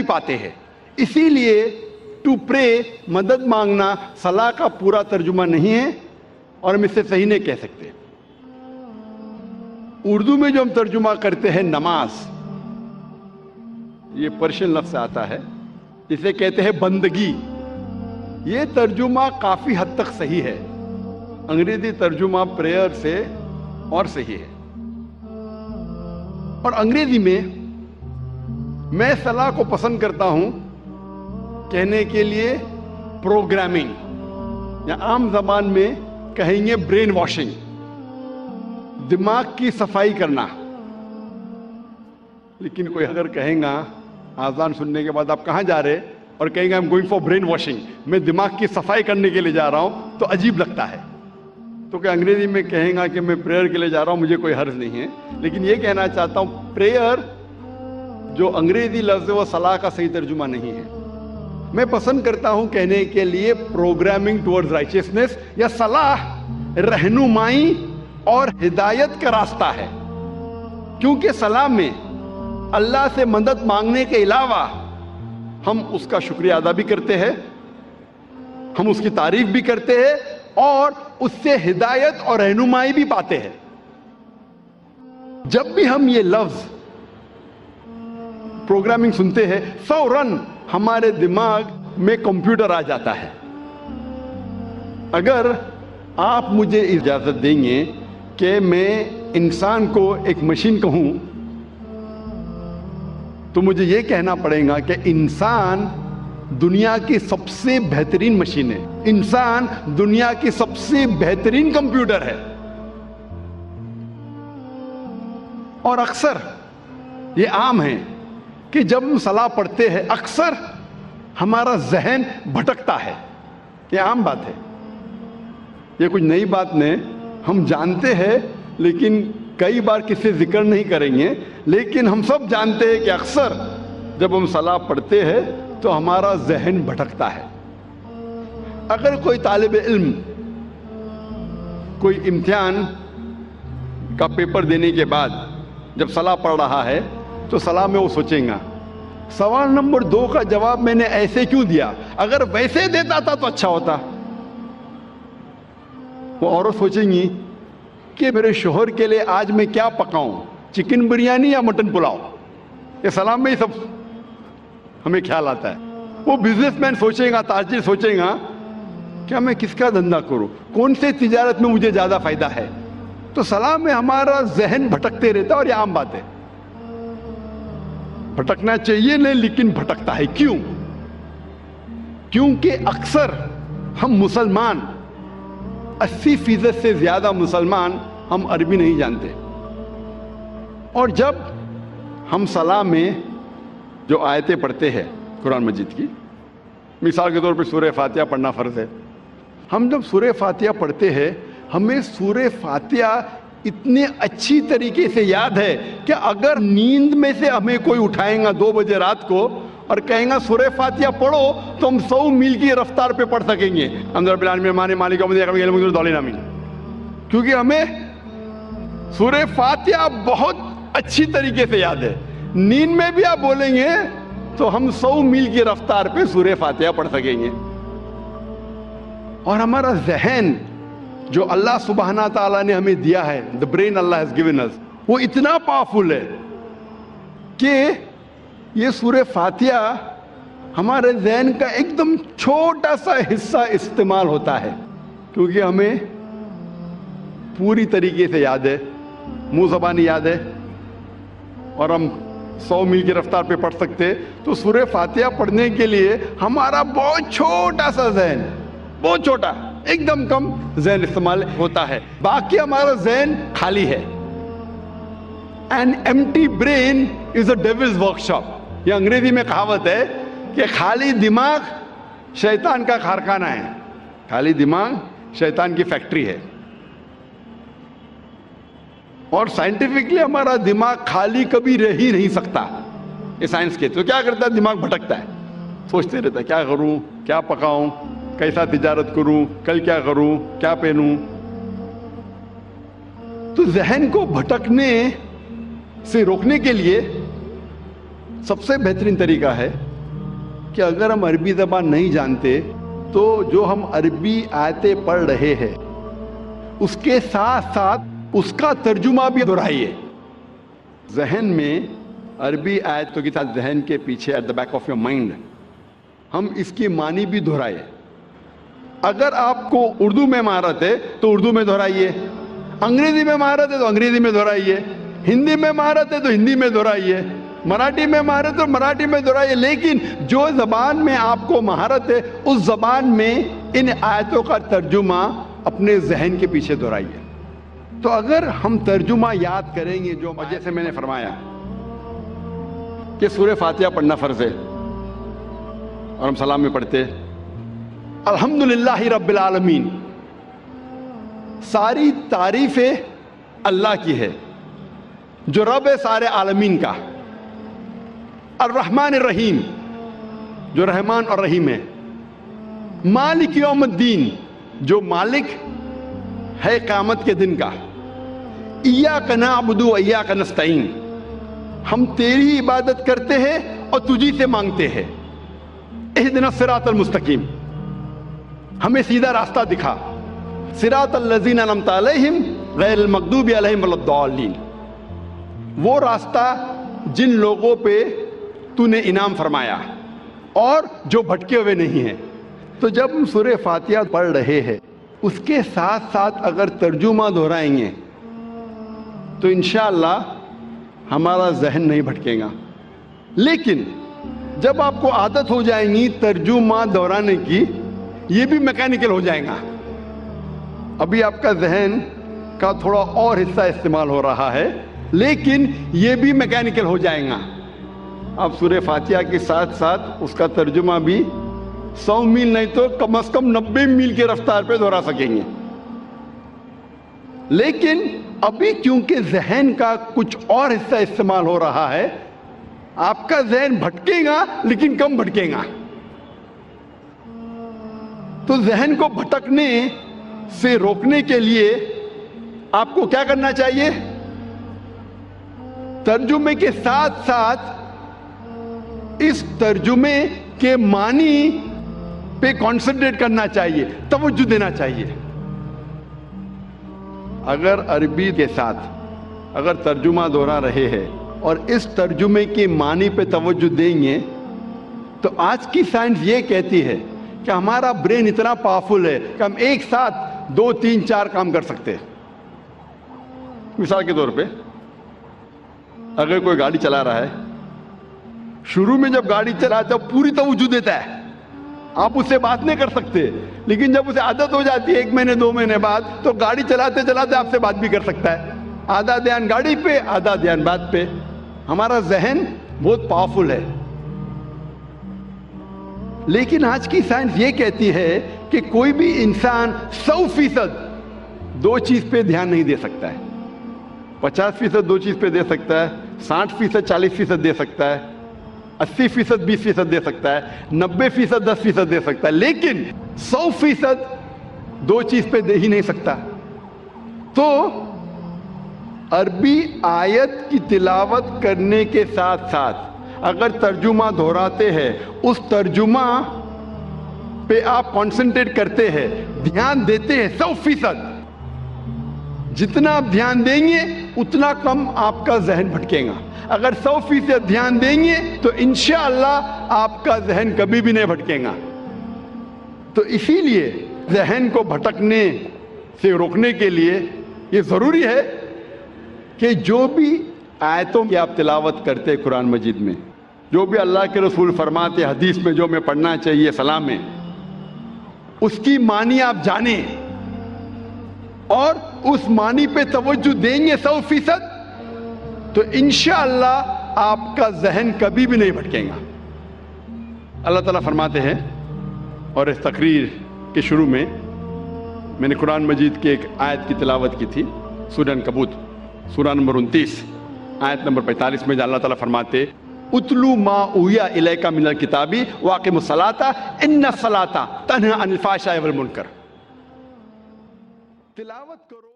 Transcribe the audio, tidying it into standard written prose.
بھی پاتے ہیں. اسی لیے ٹو پرے مدد مانگنا صلاح کا پورا ترجمہ نہیں ہے اور ہم اس سے صحیح نہیں کہہ سکتے. اردو میں جو ہم ترجمہ کرتے ہیں نماز، یہ پرشین لفظ سے آتا ہے، اسے کہتے ہیں بندگی. یہ ترجمہ کافی حد تک صحیح ہے. انگریزی ترجمہ پریئر سے اور صحیح ہے. اور انگریزی میں صلاح کو پسند کرتا ہوں کہنے کے لیے پروگرامنگ، یا عام زبان میں کہیں گے برین واشنگ، دماغ کی صفائی کرنا. لیکن کوئی اگر کہیں گا آذان سننے کے بعد آپ کہاں جا رہے اور کہیں گے I'm going for brain washing، میں دماغ کی صفائی کرنے کے لیے جا رہا ہوں، تو عجیب لگتا ہے. تو کہ انگریزی میں کہیں گا کہ میں پریئر کے لیے جا رہا ہوں، مجھے کوئی حرج نہیں ہے. لیکن یہ کہنا چاہتا ہوں پریئر جو انگریزی لفظ ہے وہ صلاح کا صحیح ترجمہ نہیں ہے. میں پسند کرتا ہوں کہنے کے لیے پروگرامنگ ٹورڈز رائچیسنس، یا صلاح رہنمائی اور ہدایت کا راستہ ہے. کیونکہ صلاح میں اللہ سے مدد مانگنے کے علاوہ ہم اس کا شکریہ ادا بھی کرتے ہیں، ہم اس کی تعریف بھی کرتے ہیں اور اس سے ہدایت اور رہنمائی بھی پاتے ہیں. جب بھی ہم یہ لفظ پروگرامنگ سنتے ہیں فوراً ہمارے دماغ میں کمپیوٹر آ جاتا ہے. اگر آپ مجھے اجازت دیں گے کہ میں انسان کو ایک مشین کہوں تو مجھے یہ کہنا پڑے گا کہ انسان دنیا کی سب سے بہترین مشین ہے، انسان دنیا کی سب سے بہترین کمپیوٹر ہے. اور اکثر یہ عام ہے کہ جب ہم صلاح پڑھتے ہیں اکثر ہمارا ذہن بھٹکتا ہے. یہ عام بات ہے، یہ کچھ نئی بات نہیں، ہم جانتے ہیں لیکن کئی بار کسی ذکر نہیں کریں گے. لیکن ہم سب جانتے ہیں کہ اکثر جب ہم صلاح پڑھتے ہیں تو ہمارا ذہن بھٹکتا ہے. اگر کوئی طالب علم کوئی امتحان کا پیپر دینے کے بعد جب صلاح پڑھ رہا ہے تو صلاح میں وہ سوچیں گا سوال نمبر 2 کا جواب میں نے ایسے کیوں دیا، اگر ویسے دیتا تھا تو اچھا ہوتا. وہ عورت سوچیں گی کہ میرے شوہر کے لیے آج میں کیا پکاؤں، چکن بریانی یا مٹن پلاؤ. یہ صلاح میں ہی سب ہمیں خیال آتا ہے. وہ بزنس مین سوچے گا، تاجر سوچے گا کیا میں کس کا دھندا کروں، کون سے تجارت میں مجھے زیادہ فائدہ ہے. تو صلاح میں ہمارا ذہن بھٹکتے رہتا ہے اور یہ عام بات ہے. بھٹکنا چاہیے نہیں لیکن بھٹکتا ہے. کیوں؟ کیونکہ اکثر ہم مسلمان 80% سے زیادہ مسلمان ہم عربی نہیں جانتے. اور جب ہم صلاح میں جو آیتیں پڑھتے ہیں قرآن مجید کی، مثال کے طور پہ سورہ فاتحہ پڑھنا فرض ہے. ہم جب سورہ فاتحہ پڑھتے ہیں ہمیں سورہ فاتحہ اتنے اچھی طریقے سے یاد ہے کہ اگر نیند میں سے ہمیں کوئی اٹھائیں گا 2 بجے رات کو اور کہیں گا سورہ فاتحہ پڑھو تو ہم 100 میل کی رفتار پہ پڑھ سکیں گے. کیونکہ ہمیں سورہ فاتحہ بہت اچھی طریقے سے یاد ہے. نیند میں بھی آپ بولیں گے تو ہم 100 میل کی رفتار پہ سورہ فاتحہ پڑھ سکیں گے. اور ہمارا ذہن جو اللہ سبحانہ تعالیٰ نے ہمیں دیا ہے، the brain Allah has given us، وہ اتنا پاورفل ہے کہ یہ سورہ فاتحہ ہمارے ذہن کا ایک دم چھوٹا سا حصہ استعمال ہوتا ہے. کیونکہ ہمیں پوری طریقے سے یاد ہے، منہ زبانی یاد ہے اور ہم 100 میل کی رفتار پہ پڑھ سکتے. تو سورہ فاتحہ پڑھنے کے لیے ہمارا بہت چھوٹا سا ذہن، بہت چھوٹا، ایک دم کم ذہن استعمال ہوتا ہے. باقی ہمارا ذہن خالی ہے. An empty brain is a devil's workshop. یہ انگریزی میں کہاوت ہے کہ خالی دماغ شیطان کا کارخانہ ہے. خالی دماغ شیطان کی فیکٹری ہے. اور سائنٹیفکلی ہمارا دماغ خالی کبھی رہ ہی نہیں سکتا. یہ سائنس کے تو کیا کرتا ہے، دماغ بھٹکتا ہے، سوچتے رہتا ہے کیا کروں، کیا پکاؤں، کیسا تجارت کروں، کل کیا کروں، کیا پہنوں. تو ذہن کو بھٹکنے سے روکنے کے لیے سب سے بہترین طریقہ ہے کہ اگر ہم عربی زبان نہیں جانتے تو جو ہم عربی آیتیں پڑھ رہے ہیں اس کے ساتھ ساتھ اس کا ترجمہ بھی دہرائیے. ذہن میں عربی آیتوں کے ساتھ ذہن کے پیچھے at the back of your mind ہم اس کی معنی بھی دہرائے. اگر آپ کو اردو میں مہارت ہے تو اردو میں دہرائیے, انگریزی میں مہارت ہے تو انگریزی میں دہرائیے, ہندی میں مہارت ہے تو ہندی میں دہرائیے, مراٹھی میں مہارت ہے تو مراٹھی میں دہرائیے. لیکن جو زبان میں آپ کو مہارت ہے اس زبان میں ان آیتوں کا ترجمہ اپنے ذہن کے پیچھے دہرائیے. تو اگر ہم ترجمہ یاد کریں گے, جو جیسے میں نے فرمایا کہ سورہ فاتحہ پڑھنا فرض ہے اور ہم سلام میں پڑھتے الحمدللہ رب العالمین, ساری تعریفیں اللہ کی ہے جو رب ہے سارے عالمین کا, الرحمن الرحیم جو رحمان اور رحیم ہے, مالک یوم الدین جو مالک ہے قیامت کے دن کا, ایاک نعبد و ایاک نستعین ہم تیری عبادت کرتے ہیں اور تجھی سے مانگتے ہیں, اہدنا الصراط المستقیم ہمیں سیدھا راستہ دکھا, صراط الذین انعمت علیہم غیر المغضوب علیہم ولا الضالین وہ راستہ جن لوگوں پہ تو نے انعام فرمایا اور جو بھٹکے ہوئے نہیں ہیں. تو جب ہم سورہ فاتحہ پڑھ رہے ہیں اس کے ساتھ ساتھ اگر ترجمہ دہرائیں گے تو انشاءاللہ ہمارا ذہن نہیں بھٹکے گا. لیکن جب آپ کو عادت ہو جائیں گی ترجمہ دہرانے کی, یہ بھی میکینیکل ہو جائے گا. ابھی آپ کا ذہن کا تھوڑا اور حصہ استعمال ہو رہا ہے لیکن یہ بھی میکینیکل ہو جائے گا. آپ سورہ فاتحہ کے ساتھ ساتھ اس کا ترجمہ بھی 100 میل نہیں تو کم از کم 90 میل کی رفتار پہ دہرا سکیں گے. لیکن ابھی کیونکہ ذہن کا کچھ اور حصہ استعمال ہو رہا ہے, آپ کا ذہن بھٹکے گا لیکن کم بھٹکے گا. تو ذہن کو بھٹکنے سے روکنے کے لیے آپ کو کیا کرنا چاہیے؟ ترجمے کے ساتھ ساتھ اس ترجمے کے معنی پہ کانسنٹریٹ کرنا چاہیے, توجہ دینا چاہیے. اگر عربی کے ساتھ اگر ترجمہ دہرا رہے ہیں اور اس ترجمے کے معنی پہ توجہ دیں گے تو آج کی سائنس یہ کہتی ہے کہ ہمارا برین اتنا پاورفل ہے کہ ہم ایک ساتھ 2 3 4 کام کر سکتے ہیں. مثال کے طور پہ اگر کوئی گاڑی چلا رہا ہے, شروع میں جب گاڑی چلاتا ہے پوری توجہ دیتا ہے, آپ اس سے بات نہیں کر سکتے. لیکن جب اسے عادت ہو جاتی ہے 1 مہینے 2 مہینے بعد تو گاڑی چلاتے چلاتے آپ سے بات بھی کر سکتا ہے. آدھا دھیان گاڑی پہ آدھا دھیان بات پہ. ہمارا ذہن بہت پاورفل ہے. لیکن آج کی سائنس یہ کہتی ہے کہ کوئی بھی انسان 100% 2 چیز پہ دھیان نہیں دے سکتا ہے. 50% 2 چیز پہ دے سکتا ہے, 60% 40% دے سکتا ہے, 80% 20% دے سکتا ہے, 90% 10% دے سکتا ہے, لیکن 100% 2 چیز پہ دے ہی نہیں سکتا. تو عربی آیت کی تلاوت کرنے کے ساتھ ساتھ اگر ترجمہ دہراتے ہیں, اس ترجمہ پہ آپ کانسنٹریٹ کرتے ہیں, دھیان دیتے ہیں 100%, جتنا آپ دھیان دیں گے اتنا کم آپ کا ذہن بھٹکے گا. اگر 100% دھیان دیں گے تو انشاءاللہ آپ کا ذہن کبھی بھی نہیں بھٹکے گا. تو اسی لیے ذہن کو بھٹکنے سے روکنے کے لیے یہ ضروری ہے کہ جو بھی آیتوں کی آپ تلاوت کرتے قرآن مجید میں, جو بھی اللہ کے رسول فرماتے حدیث میں جو میں پڑھنا چاہیے سلام میں, اس کی معنی آپ جانیں اور اس معنی پہ توجہ دیں گے 100%, تو انشاءاللہ آپ کا ذہن کبھی بھی نہیں بھٹکے گا. اللہ تعالیٰ فرماتے ہیں, اور اس تقریر کے شروع میں میں نے قرآن مجید کی ایک آیت کی تلاوت کی تھی, سورہ عنکبوت سورہ نمبر 29 آیت نمبر 45 میں, جہاں اللہ تعالیٰ فرماتے اتلو ما اوحی الیک من الکتاب واقم الصلاۃ ان الصلاۃ تنہی عن الفحشاء والمنکر. تلاوت کرو